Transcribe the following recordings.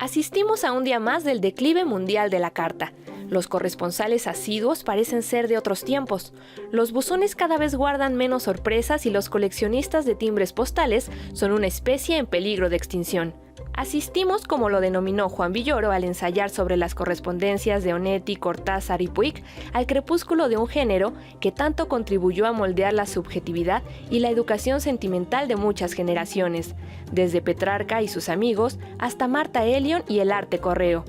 Asistimos a un día más del declive mundial de la carta. Los corresponsales asiduos parecen ser de otros tiempos. Los buzones cada vez guardan menos sorpresas y los coleccionistas de timbres postales son una especie en peligro de extinción. Asistimos, como lo denominó Juan Villoro al ensayar sobre las correspondencias de Onetti, Cortázar y Puig, al crepúsculo de un género que tanto contribuyó a moldear la subjetividad y la educación sentimental de muchas generaciones, desde Petrarca y sus amigos hasta Martha Elion y el arte correo.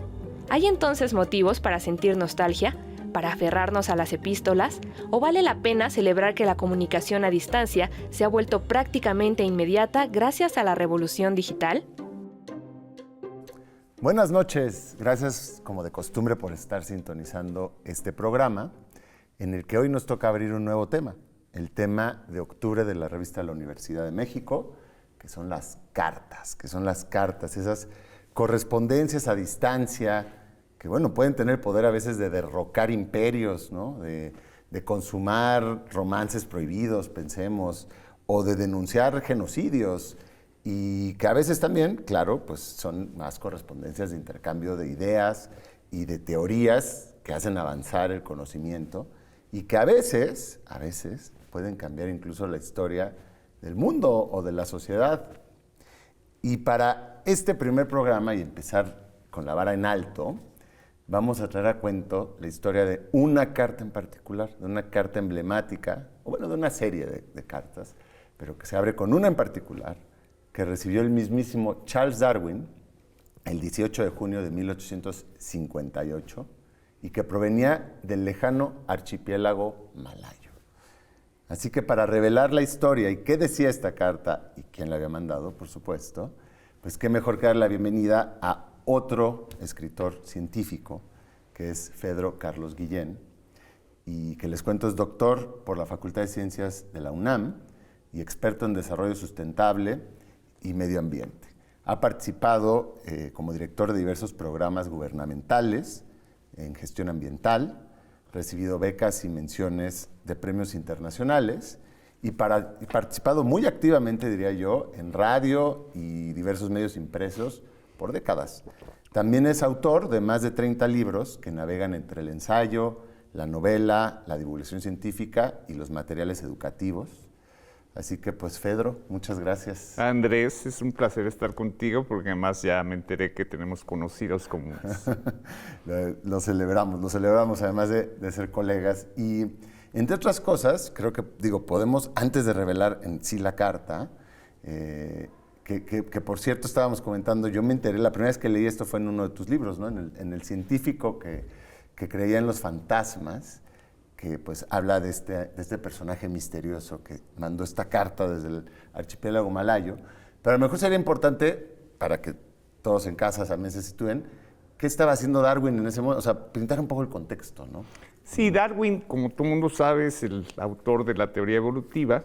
¿Hay entonces motivos para sentir nostalgia? ¿Para aferrarnos a las epístolas? ¿O vale la pena celebrar que la comunicación a distancia se ha vuelto prácticamente inmediata gracias a la revolución digital? Buenas noches, gracias como de costumbre por estar sintonizando este programa en el que hoy nos toca abrir un nuevo tema, el tema de octubre de la revista de la Universidad de México, que son las cartas, esas correspondencias a distancia que bueno, pueden tener poder a veces de derrocar imperios, ¿no? de consumar romances prohibidos, pensemos, o de denunciar genocidios. Y que a veces también, claro, pues son más correspondencias de intercambio de ideas y de teorías que hacen avanzar el conocimiento y que a veces pueden cambiar incluso la historia del mundo o de la sociedad. Y para este primer programa y empezar con la vara en alto, vamos a traer a cuento la historia de una carta en particular, de una carta emblemática, o bueno, de una serie de cartas, pero que se abre con una en particular, que recibió el mismísimo Charles Darwin el 18 de junio de 1858 y que provenía del lejano archipiélago malayo. Así que para revelar la historia y qué decía esta carta y quién la había mandado, por supuesto, pues qué mejor que dar la bienvenida a otro escritor científico, que es Fedro Carlos Guillén, y que les cuento es doctor por la Facultad de Ciencias de la UNAM y experto en desarrollo sustentable y medio ambiente. Ha participado como director de diversos programas gubernamentales en gestión ambiental, recibido becas y menciones de premios internacionales y participado muy activamente, diría yo, en radio y diversos medios impresos por décadas. También es autor de más de 30 libros que navegan entre el ensayo, la novela, la divulgación científica y los materiales educativos. Así que pues Fedro, muchas gracias. Andrés, es un placer estar contigo porque además ya me enteré que tenemos conocidos comunes. Lo celebramos además de ser colegas y entre otras cosas, creo que podemos, antes de revelar en sí la carta, que por cierto estábamos comentando, yo me enteré, la primera vez que leí esto fue en uno de tus libros, ¿no? en el científico que creía en los fantasmas, que pues habla de este personaje misterioso que mandó esta carta desde el archipiélago malayo. Pero a lo mejor sería importante, para que todos en casa también se sitúen, ¿qué estaba haciendo Darwin en ese momento? O sea, pintar un poco el contexto, ¿no? Sí, Darwin, como todo el mundo sabe, es el autor de la teoría evolutiva,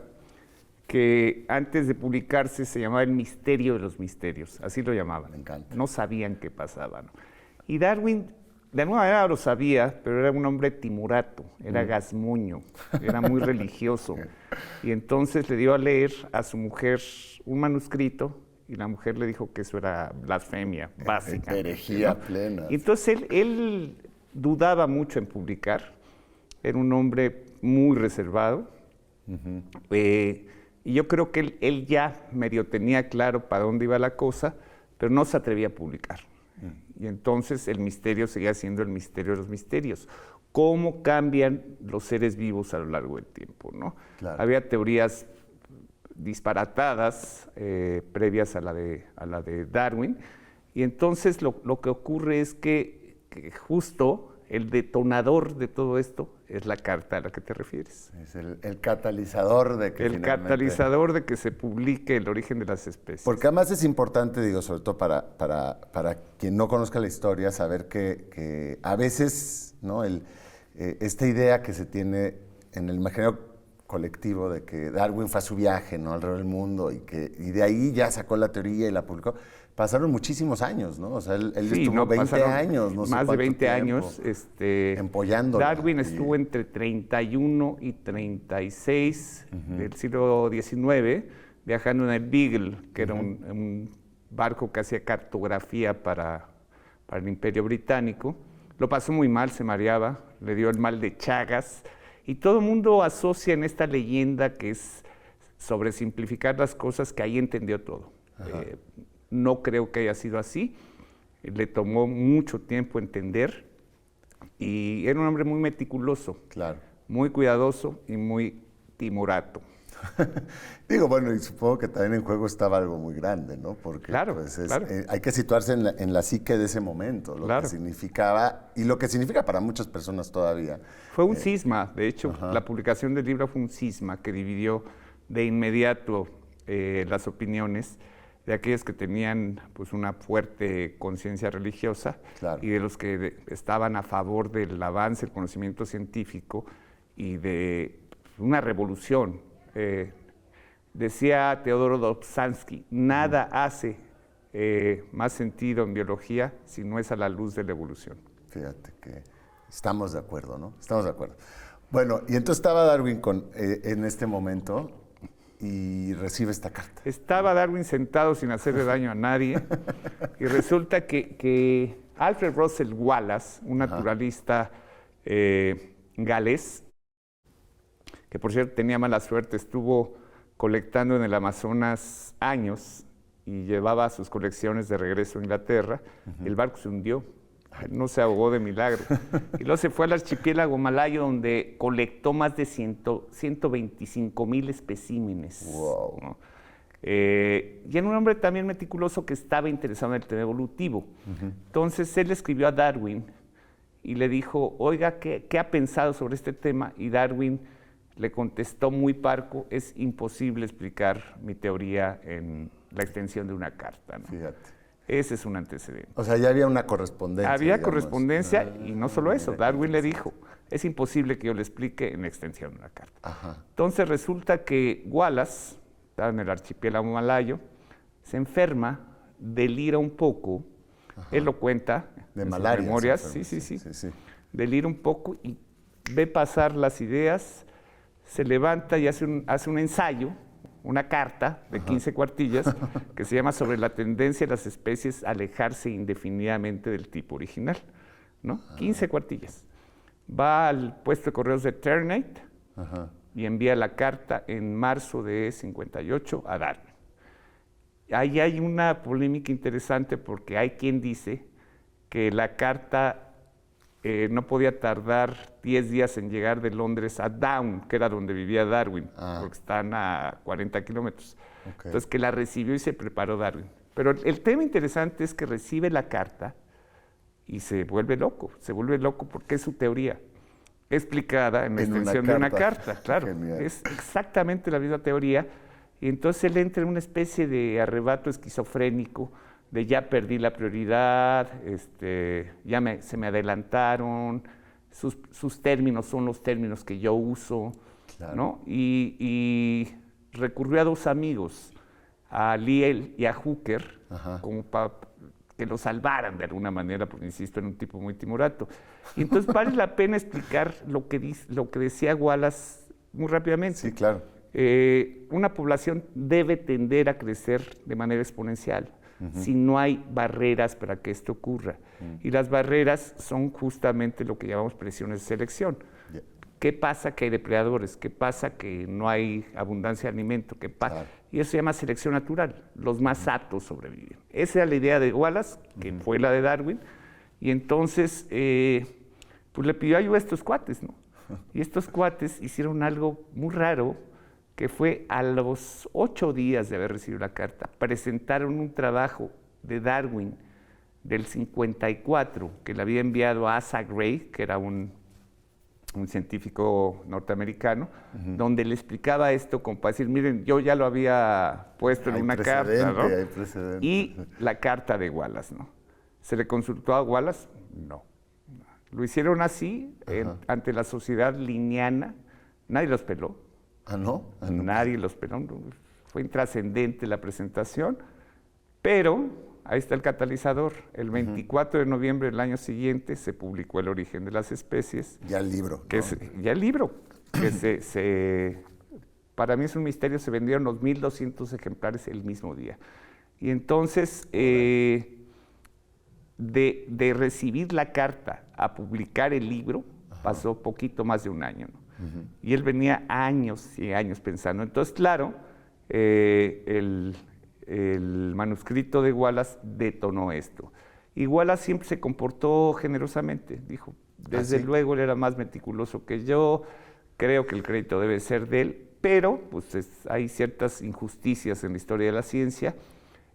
que antes de publicarse se llamaba el misterio de los misterios, así lo llamaban. Me encanta. No sabían qué pasaba, ¿no? Y Darwin, de alguna manera lo sabía, pero era un hombre timorato, era gazmoño, era muy religioso. Y entonces le dio a leer a su mujer un manuscrito y la mujer le dijo que eso era blasfemia, básica. Herejía plena. Y entonces él dudaba mucho en publicar, era un hombre muy reservado. Y yo creo que él ya medio tenía claro para dónde iba la cosa, pero no se atrevía a publicar. Y entonces el misterio seguía siendo el misterio de los misterios. ¿Cómo cambian los seres vivos a lo largo del tiempo, ¿no? Claro. Había teorías disparatadas previas a la de Darwin, y entonces lo que ocurre es que justo el detonador de todo esto es la carta a la que te refieres. Es el catalizador de que catalizador de que se publique El origen de las especies. Porque además es importante, sobre todo para quien no conozca la historia, saber que a veces, ¿no? Esta idea que se tiene en el imaginario colectivo de que Darwin fue a su viaje, ¿no? Alrededor del mundo y de ahí ya sacó la teoría y la publicó. Pasaron muchísimos años, ¿no? O sea, él estuvo 20 años, no sé más de 20 tiempo, años. Empollándola. Darwin estuvo entre 31 y 36 del siglo XIX viajando en el Beagle, que era un barco que hacía cartografía para para el Imperio Británico. Lo pasó muy mal, se mareaba, le dio el mal de Chagas, y todo el mundo asocia en esta leyenda que es sobre simplificar las cosas, que ahí entendió todo. No creo que haya sido así, le tomó mucho tiempo entender, y era un hombre muy meticuloso, Claro. muy cuidadoso y muy timorato. Digo, bueno, y supongo que también en juego estaba algo muy grande, ¿no? Porque Claro, pues, claro. Hay que situarse en la psique de ese momento, lo Claro. que significaba y lo que significa para muchas personas todavía. Fue un cisma, de hecho, la publicación del libro fue un cisma que dividió de inmediato las opiniones de aquellos que tenían pues, una fuerte conciencia religiosa Claro. y de los que estaban a favor del avance del conocimiento científico y de una revolución. Decía Teodoro Dobzhansky, nada hace más sentido en biología si no es a la luz de la evolución. Fíjate que estamos de acuerdo, ¿no? Estamos de acuerdo. Bueno, y entonces estaba Darwin en este momento y recibe esta carta. Estaba Darwin sentado sin hacerle daño a nadie y resulta que Alfred Russel Wallace, un naturalista galés, que por cierto tenía mala suerte, estuvo colectando en el Amazonas años y llevaba sus colecciones de regreso a Inglaterra, el barco se hundió, no se ahogó de milagro. Y luego se fue al archipiélago malayo donde colectó más de 125,000 especímenes. Wow. ¿No? Y era un hombre también meticuloso que estaba interesado en el tema evolutivo. Entonces él escribió a Darwin y le dijo, oiga, ¿qué ha pensado sobre este tema? Y Darwin le contestó muy parco, es imposible explicar mi teoría en la extensión de una carta, ¿no? Fíjate. Ese es un antecedente. O sea, ya había una correspondencia. Había digamos. correspondencia y no solo eso, Darwin le dijo, es imposible que yo le explique en la extensión de una carta. Ajá. Entonces resulta que Wallace, estaba en el archipiélago malayo, se enferma, delira un poco, él lo cuenta De en malaria. sus memorias, se sí, enferma. delira un poco y ve pasar las ideas, se levanta y hace un ensayo, una carta de 15 cuartillas que se llama Sobre la tendencia de las especies a alejarse indefinidamente del tipo original, ¿no? 15 cuartillas. Va al puesto de correos de Ternate y envía la carta en marzo de 58 a Darwin. Ahí hay una polémica interesante porque hay quien dice que la carta no podía tardar 10 días en llegar de Londres a Down, que era donde vivía Darwin, porque están a 40 kilómetros. Okay. Entonces, que la recibió y se preparó Darwin. Pero el tema interesante es que recibe la carta y se vuelve loco porque es su teoría, explicada en la extensión de una carta, claro. Genial. Es exactamente la misma teoría. Y entonces él entra en una especie de arrebato esquizofrénico, de ya perdí la prioridad, se me adelantaron, sus términos son los términos que yo uso, Claro. ¿no? Y recurrió a dos amigos, a Lyell y a Hooker, como para que lo salvaran de alguna manera, porque insisto, era un tipo muy timorato. Y entonces vale la pena explicar lo que decía Wallace muy rápidamente. Sí, claro. Una población debe tender a crecer de manera exponencial si no hay barreras para que esto ocurra. Y las barreras son justamente lo que llamamos presiones de selección. Yeah. ¿Qué pasa que hay depredadores? ¿Qué pasa que no hay abundancia de alimento? Claro. Y eso se llama selección natural. Los más aptos sobreviven. Esa era la idea de Wallace, que fue la de Darwin. Y entonces, pues le pidió ayuda a estos cuates, ¿no? Y estos cuates hicieron algo muy raro, que fue a los 8 días de haber recibido la carta, presentaron un trabajo de Darwin del 54, que le había enviado a Asa Gray, que era un científico norteamericano, donde le explicaba esto como para decir, miren, yo ya lo había puesto en una carta, ¿no? Hay precedente. Y la carta de Wallace, ¿no? ¿Se le consultó a Wallace? No. Lo hicieron así, ante la sociedad linneana, nadie los peló. ¿Ah, no? Nadie los peló, fue intrascendente la presentación, pero ahí está el catalizador. El 24 de noviembre del año siguiente se publicó El origen de las especies. Ya el libro. Que ya el libro, que para mí es un misterio, se vendieron los 1,200 ejemplares el mismo día. Y entonces de recibir la carta a publicar el libro, pasó poquito más de un año, ¿no? Y él venía años y años pensando. Entonces, claro, el manuscrito de Wallace detonó esto. Y Wallace siempre se comportó generosamente, dijo, desde luego él era más meticuloso que yo, creo que el crédito debe ser de él, pero pues hay ciertas injusticias en la historia de la ciencia,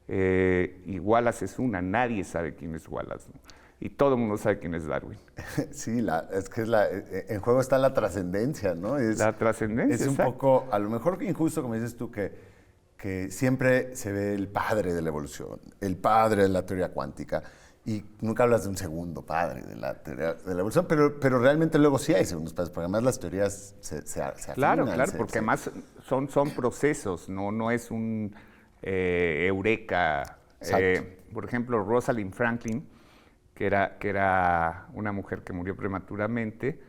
y Wallace es una, nadie sabe quién es Wallace, ¿no? Y todo el mundo sabe quién es Darwin. Sí, es que en juego está la trascendencia, ¿no? La trascendencia, es un exacto. poco, a lo mejor injusto, como dices tú, que siempre se ve el padre de la evolución, el padre de la teoría cuántica, y nunca hablas de un segundo padre de la teoría de la evolución, pero realmente luego sí hay segundos padres, porque además las teorías se Claro, afinan. claro, porque además son procesos, no es un eureka. Por ejemplo, Rosalind Franklin, que era una mujer que murió prematuramente,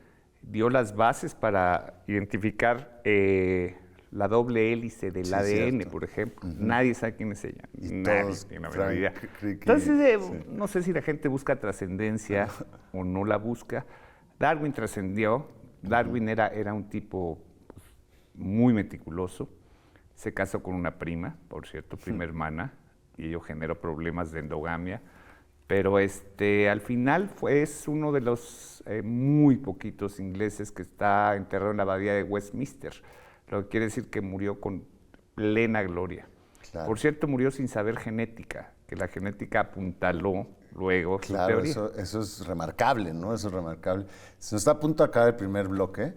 dio las bases para identificar la doble hélice del ADN, cierto. por ejemplo. Nadie sabe quién es ella. Y Nadie todos, tiene la menor idea. Crick, Entonces, sí. no sé si la gente busca trascendencia o no la busca. Darwin trascendió. Darwin era un tipo pues, muy meticuloso. Se casó con una prima, por cierto, prima hermana, y ello generó problemas de endogamia. Pero al final es uno de los muy poquitos ingleses que está enterrado en la abadía de Westminster, lo que quiere decir que murió con plena gloria. Claro. Por cierto, murió sin saber genética, que la genética apuntaló luego su Claro, teoría. eso es remarcable, ¿no? Eso es remarcable. Se nos está a punto de acabar el primer bloque.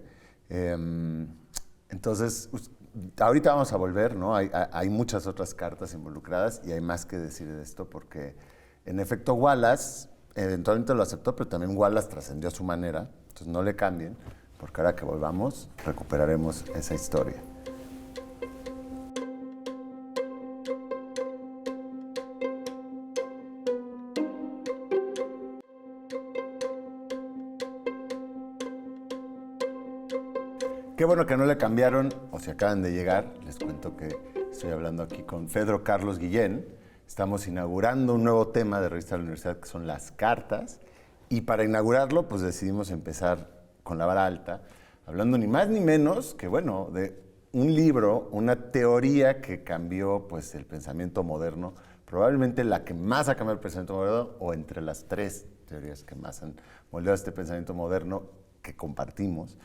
Entonces, ahorita vamos a volver, ¿no? Hay muchas otras cartas involucradas y hay más que decir de esto porque, en efecto, Wallace eventualmente lo aceptó, pero también Wallace trascendió a su manera. Entonces, no le cambien, porque ahora que volvamos, recuperaremos esa historia. Qué bueno que no le cambiaron, o si acaban de llegar, les cuento que estoy hablando aquí con Pedro Carlos Guillén. Estamos inaugurando un nuevo tema de Revista de la Universidad, que son las cartas. Y para inaugurarlo, pues decidimos empezar con la vara alta, hablando ni más ni menos que, bueno, de un libro, una teoría que cambió, pues, el pensamiento moderno, probablemente la que más ha cambiado el pensamiento moderno, o entre las tres teorías que más han moldeado este pensamiento moderno que compartimos.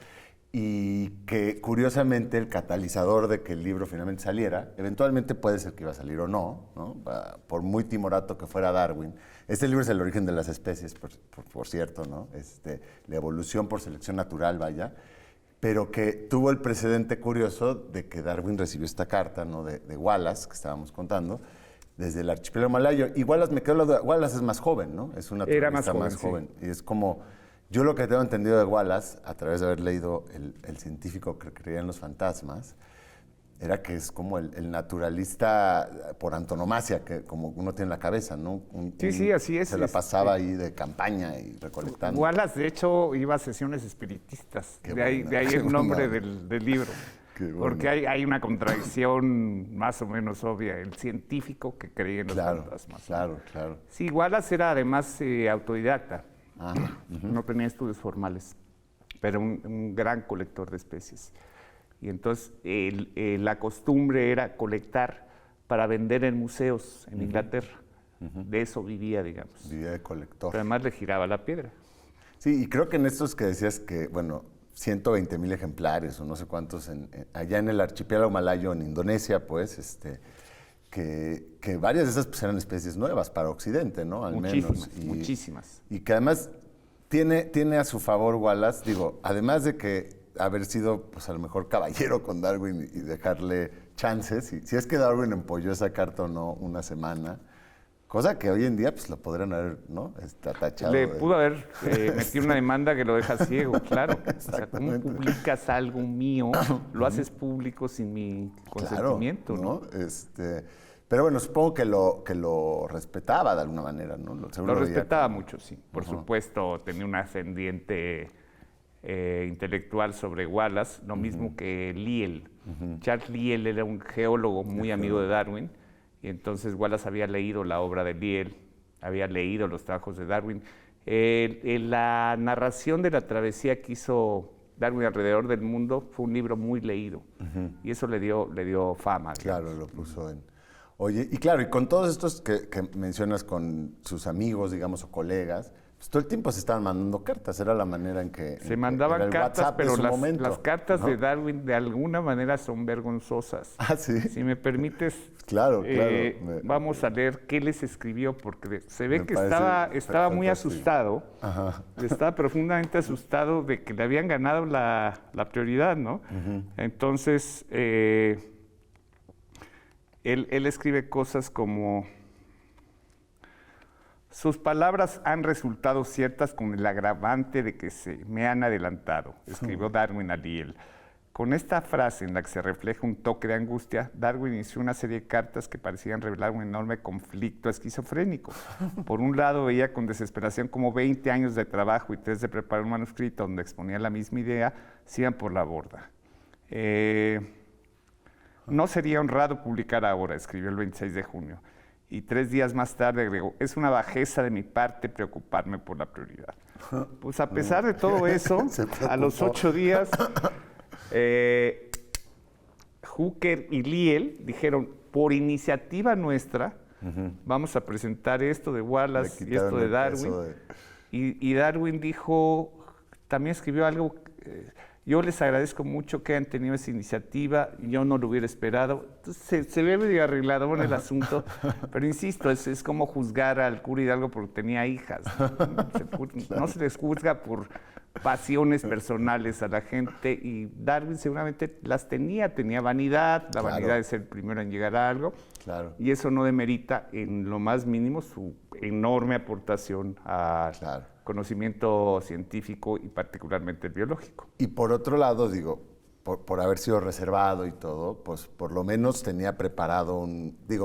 Y que, curiosamente, el catalizador de que el libro finalmente saliera, eventualmente puede ser que iba a salir o no, ¿no? Por muy timorato que fuera Darwin. Este libro es El origen de las especies, por cierto, ¿no? La evolución por selección natural, vaya, pero que tuvo el precedente curioso de que Darwin recibió esta carta, ¿no? de Wallace, que estábamos contando, desde el archipiélago malayo. Y Wallace, me quedó la duda, Wallace es más joven, ¿no? Es una naturalista más joven. Sí. Y es como... Yo lo que tengo entendido de Wallace, a través de haber leído el científico que creía en los fantasmas, era que es como el naturalista por antonomasia, que como uno tiene en la cabeza, ¿no? Sí, así es. Se la pasaba ahí de campaña y recolectando. Wallace, de hecho, iba a sesiones espiritistas. De ahí el nombre del libro. Porque hay una contradicción más o menos obvia. El científico que creía en los fantasmas. Claro. Sí, Wallace era además autodidacta. No tenía estudios formales, pero un gran colector de especies. Y entonces la costumbre era colectar para vender en museos en Inglaterra. De eso vivía, digamos. Vivía de colector. Pero además le giraba la piedra. Sí, y creo que en estos que decías que, bueno, 120,000 ejemplares o no sé cuántos allá en el archipiélago malayo, en Indonesia, pues, que varias de esas pues, eran especies nuevas para Occidente, ¿no? Al menos. Muchísimas. Y que además tiene a su favor Wallace, digo, además de que haber sido, pues a lo mejor caballero con Darwin y dejarle chances, si es que Darwin empolló esa carta o no una semana, cosa que hoy en día pues lo podrían haber, ¿no? Tachado. Le pudo haber metido una demanda que lo deja ciego, claro. O sea, ¿cómo publicas algo mío? Lo haces público sin mi consentimiento, claro, ¿no? Pero bueno, supongo que lo respetaba de alguna manera, ¿no? Lo respetaba mucho, sí. Por supuesto, tenía un ascendiente intelectual sobre Wallace, lo mismo que Lyell. Charles Lyell era un geólogo muy amigo de Darwin, y entonces Wallace había leído la obra de Lyell, había leído los trabajos de Darwin. La narración de la travesía que hizo Darwin alrededor del mundo fue un libro muy leído, y eso le dio fama. Claro, lo puso en... Oye, y claro, y con todos estos que mencionas con sus amigos, digamos, o colegas, pues todo el tiempo se estaban mandando cartas, era la manera en que... Se mandaban cartas, pero las cartas, ¿no?, de Darwin de alguna manera son vergonzosas. Ah, ¿sí? Si me permites, claro. Vamos a leer qué les escribió, porque se ve que estaba muy asustado, estaba profundamente asustado de que le habían ganado la prioridad, ¿no? Entonces, él escribe cosas como: sus palabras han resultado ciertas con el agravante de que se me han adelantado, escribió Darwin a Lyell. Con esta frase en la que se refleja un toque de angustia, Darwin inició una serie de cartas que parecían revelar un enorme conflicto esquizofrénico. Por un lado, veía con desesperación cómo 20 años de trabajo y 3 de preparar un manuscrito donde exponía la misma idea se iban por la borda. No sería honrado publicar ahora, escribió el 26 de junio. Y 3 días más tarde agregó: es una bajeza de mi parte preocuparme por la prioridad. Pues a pesar de todo eso, a los 8 días, Hooker y Lyell dijeron: por iniciativa nuestra, vamos a presentar esto de Wallace y esto de Darwin. Y Darwin dijo, también escribió algo: yo les agradezco mucho que hayan tenido esa iniciativa, yo no lo hubiera esperado. Entonces, se ve medio arreglado en el asunto, pero insisto, es como juzgar al cura Hidalgo porque tenía hijas. No se les juzga por pasiones personales a la gente, y Darwin seguramente las tenía vanidad, la vanidad de ser el primero en llegar a algo, y eso no demerita en lo más mínimo su enorme aportación a conocimiento científico y particularmente el biológico. Y por otro lado, digo, por haber sido reservado y todo, pues por lo menos tenía preparado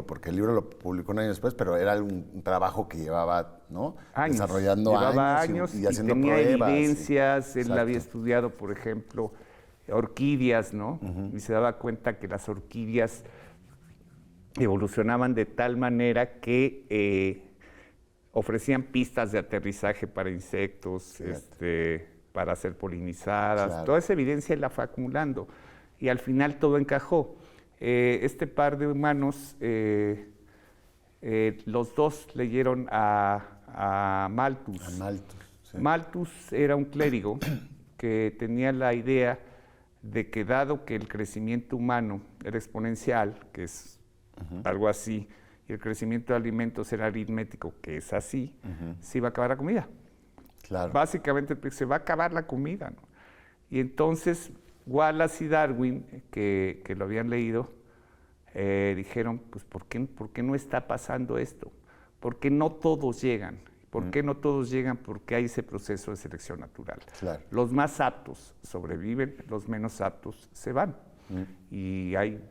porque el libro lo publicó un año después, pero era un trabajo que llevaba, ¿no? Años. Desarrollando años y haciendo tenía pruebas. Evidencias, él había estudiado, por ejemplo, orquídeas, ¿no? Y se daba cuenta que las orquídeas evolucionaban de tal manera que ofrecían pistas de aterrizaje para insectos, para ser polinizadas. Toda esa evidencia la fue acumulando y al final todo encajó. Este par de humanos, los dos leyeron a Malthus. Malthus era un clérigo que tenía la idea de que, dado que el crecimiento humano era exponencial, que es algo así, y el crecimiento de alimentos era aritmético, que es así, se iba a acabar la comida. Básicamente se va a acabar la comida, ¿no? Y entonces Wallace y Darwin, que lo habían leído, dijeron, pues ¿por qué no está pasando esto? ¿Por qué no todos llegan? ¿Por qué no todos llegan? Porque hay ese proceso de selección natural. Los más aptos sobreviven, los menos aptos se van. Y hay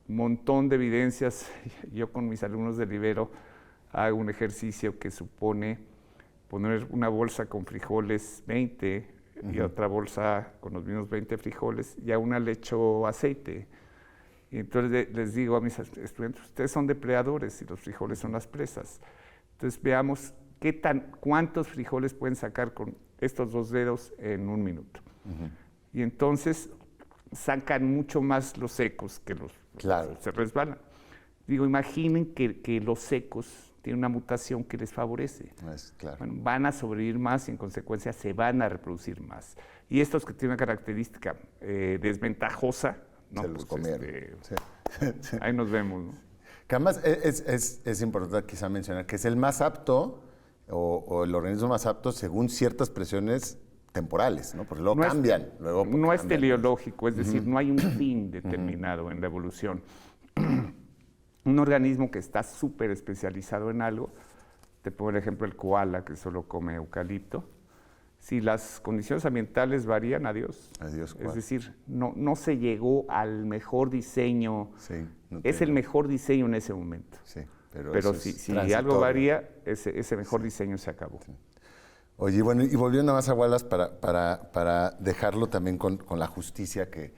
un montón de evidencias. Yo con mis alumnos del Ibero hago un ejercicio que supone poner una bolsa con frijoles 20 y otra bolsa con los mismos 20 frijoles, y a una le echo aceite. Y entonces les digo a mis estudiantes: ustedes son depredadores y los frijoles son las presas. Entonces veamos cuántos frijoles pueden sacar con estos 2 dedos en 1 minuto. Y entonces sacan mucho más los secos que los se resbalan. Digo, imaginen que los secos tienen una mutación que les favorece. Bueno, van a sobrevivir más y en consecuencia se van a reproducir más. Y estos que tienen una característica desventajosa, no, se los comieron. Ahí nos vemos, ¿no? Que además es importante quizá mencionar que es el más apto o el organismo más apto según ciertas presiones temporales, ¿no? Porque luego cambian. No es teleológico, es decir, no hay un fin determinado en la evolución. Un organismo que está súper especializado en algo, te pongo el ejemplo el koala, que solo come eucalipto. Si las condiciones ambientales varían, adiós. Es decir, no se llegó al mejor diseño. Es el mejor diseño en ese momento. Pero si algo varía, ese mejor diseño se acabó. Oye, bueno, y volviendo más a Wallace para dejarlo también con la justicia que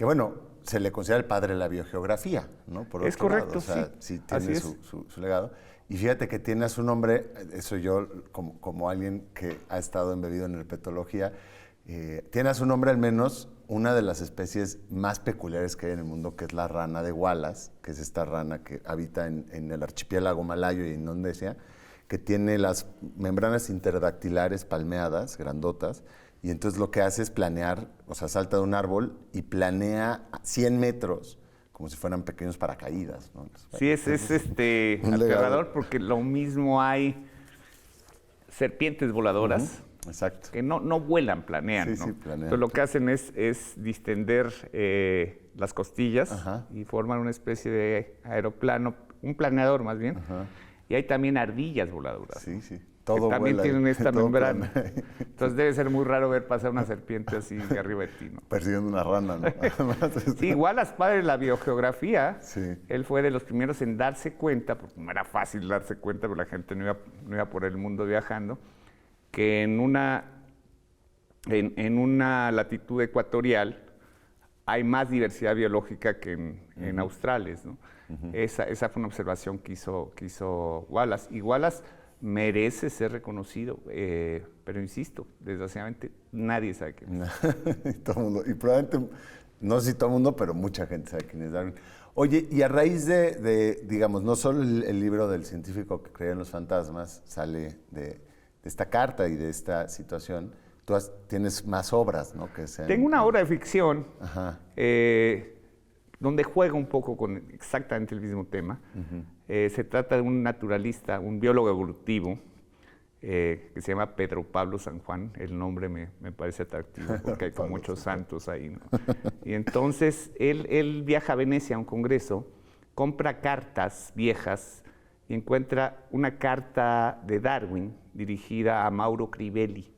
bueno, se le considera el padre de la biogeografía, ¿no? Por es correcto, lado, o sea, sí tiene su legado. Y fíjate que tiene a su nombre, eso yo como alguien que ha estado embebido en herpetología, tiene a su nombre al menos una de las especies más peculiares que hay en el mundo, que es la rana de Wallace, que es esta rana que habita en el archipiélago malayo y en Indonesia, que tiene las membranas interdactilares palmeadas, grandotas, y entonces lo que hace es planear, o sea, salta de un árbol y planea a 100 metros, como si fueran pequeños paracaídas, ¿no? Sí, es aterrador porque lo mismo hay serpientes voladoras. Exacto. Que no vuelan, planean, Sí, ¿no? sí, planean. Entonces lo que hacen es distender las costillas y forman una especie de aeroplano, un planeador más bien. Y hay también ardillas voladoras. Sí, sí. Que también tienen esta todo membrana. planea. Entonces debe ser muy raro ver pasar una serpiente así arriba de ti, ¿no? Persiguiendo una rana, ¿no? Sí, igual las padres de la biogeografía, Sí. él fue de los primeros en darse cuenta, porque no era fácil darse cuenta, porque la gente no iba por el mundo viajando, que en una latitud ecuatorial hay más diversidad biológica que en australes, ¿no? Esa fue una observación que hizo Wallace. Y Wallace merece ser reconocido, pero insisto, desgraciadamente nadie sabe quién es. Todo el mundo, y probablemente, no sé si todo el mundo, pero mucha gente sabe quién es Darwin. Oye, y a raíz de digamos, no solo el libro del científico que creía en los fantasmas sale de esta carta y de esta situación, tú tienes más obras, ¿no? Tengo una obra de ficción donde juega un poco con exactamente el mismo tema. Se trata de un naturalista, un biólogo evolutivo, que se llama Pedro Pablo San Juan. El nombre me parece atractivo porque hay como muchos santos ahí, ¿no? Y entonces él viaja a Venecia a un congreso, compra cartas viejas y encuentra una carta de Darwin dirigida a Mauro Crivelli,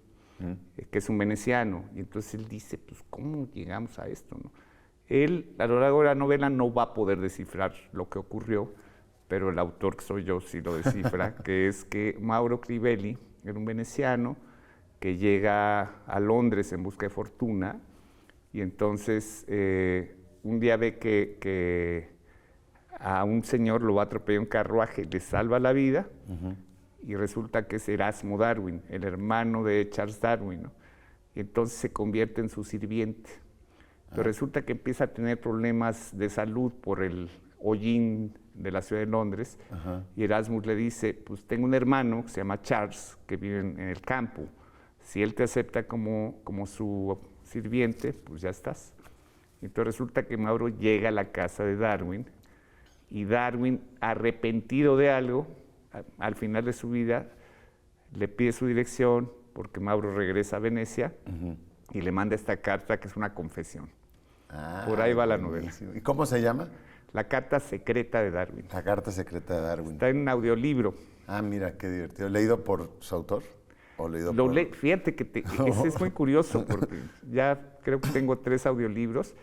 que es un veneciano. Y entonces él dice, pues, ¿cómo llegamos a esto, no? Él, a lo largo de la novela, no va a poder descifrar lo que ocurrió, pero el autor, que soy yo, sí lo descifra, que es que Mauro Crivelli era un veneciano que llega a Londres en busca de fortuna, y entonces un día ve que a un señor lo va a atropellar un carruaje, le salva la vida, y resulta que es Erasmo Darwin, el hermano de Charles Darwin, ¿no? Y entonces se convierte en su sirviente. Pero resulta que empieza a tener problemas de salud por el hollín de la ciudad de Londres, y Erasmus le dice, pues tengo un hermano que se llama Charles, que vive en el campo. Si él te acepta como su sirviente, pues ya estás. Y entonces resulta que Mauro llega a la casa de Darwin, y Darwin, arrepentido de algo, al final de su vida, le pide su dirección, porque Mauro regresa a Venecia, y le manda esta carta que es una confesión. Por ahí va la novela. ¿Y cómo se llama? La carta secreta de Darwin. La carta secreta de Darwin. Está en un audiolibro. Ah, mira, qué divertido. ¿Leído por su autor? ¿O leído por...? Fíjate que ese es muy curioso, porque ya creo que tengo 3 audiolibros.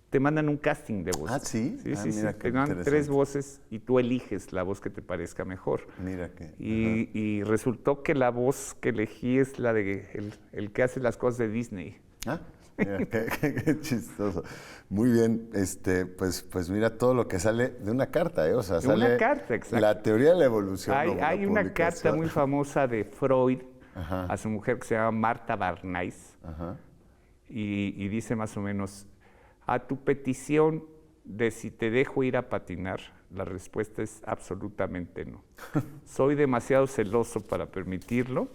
Te mandan un casting de voces. Ah, ¿sí? Sí, sí, mira, sí. Te mandan 3 voces y tú eliges la voz que te parezca mejor. Mira que... Y resultó que la voz que elegí es la de el que hace las cosas de Disney. Ah, mira, qué chistoso. Muy bien, pues mira todo lo que sale de una carta, ¿eh? O sea, sale una carta, exacto. La teoría de la evolución. Hay una carta muy famosa de Freud a su mujer que se llama Marta Barnais, y dice más o menos, a tu petición de si te dejo ir a patinar, la respuesta es absolutamente no. Soy demasiado celoso para permitirlo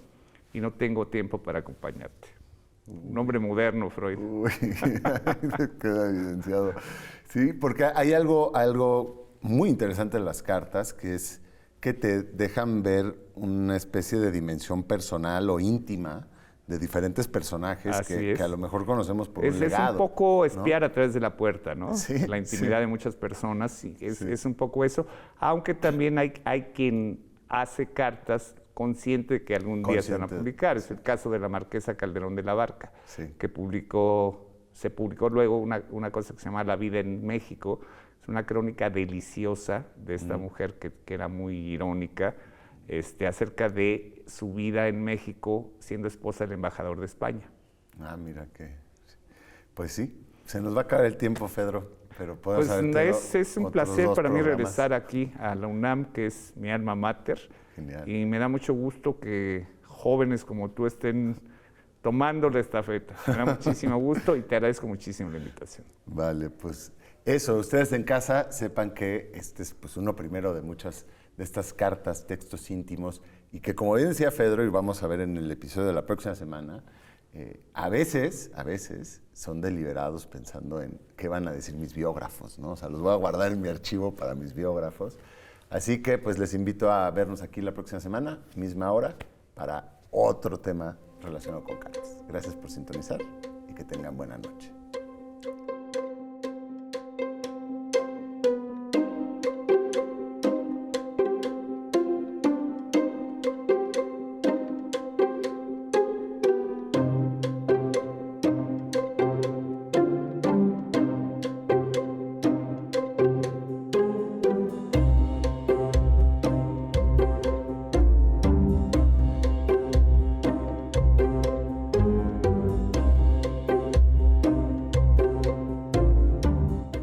y no tengo tiempo para acompañarte. Un hombre moderno, Freud. Uy, queda evidenciado. Sí, porque hay algo muy interesante en las cartas, que es que te dejan ver una especie de dimensión personal o íntima de diferentes personajes que a lo mejor conocemos por un legado. Es un poco espiar, ¿no?, a través de la puerta, ¿no? Sí, la intimidad de muchas personas, es un poco eso. Aunque también hay quien hace cartas consciente de que algún día se van a publicar. Es el caso de la marquesa Calderón de la Barca, que se publicó luego una cosa que se llama La vida en México. Es una crónica deliciosa de esta mujer que era muy irónica, acerca de su vida en México siendo esposa del embajador de España. Ah, mira que... Pues sí, se nos va a acabar el tiempo, Fedro. pero podemos Pues haber es un placer para mí regresar aquí a la UNAM, que es mi alma mater. Genial. Y me da mucho gusto que jóvenes como tú estén tomando la estafeta. Me da muchísimo gusto y te agradezco muchísimo la invitación. Vale, pues eso, ustedes en casa sepan que este es pues, uno primero de muchas de estas cartas, textos íntimos, y que como bien decía Fedro, y vamos a ver en el episodio de la próxima semana, a veces son deliberados pensando en qué van a decir mis biógrafos, ¿no? O sea, los voy a guardar en mi archivo para mis biógrafos. Así que pues les invito a vernos aquí la próxima semana, misma hora, para otro tema relacionado con cartas. Gracias por sintonizar y que tengan buena noche.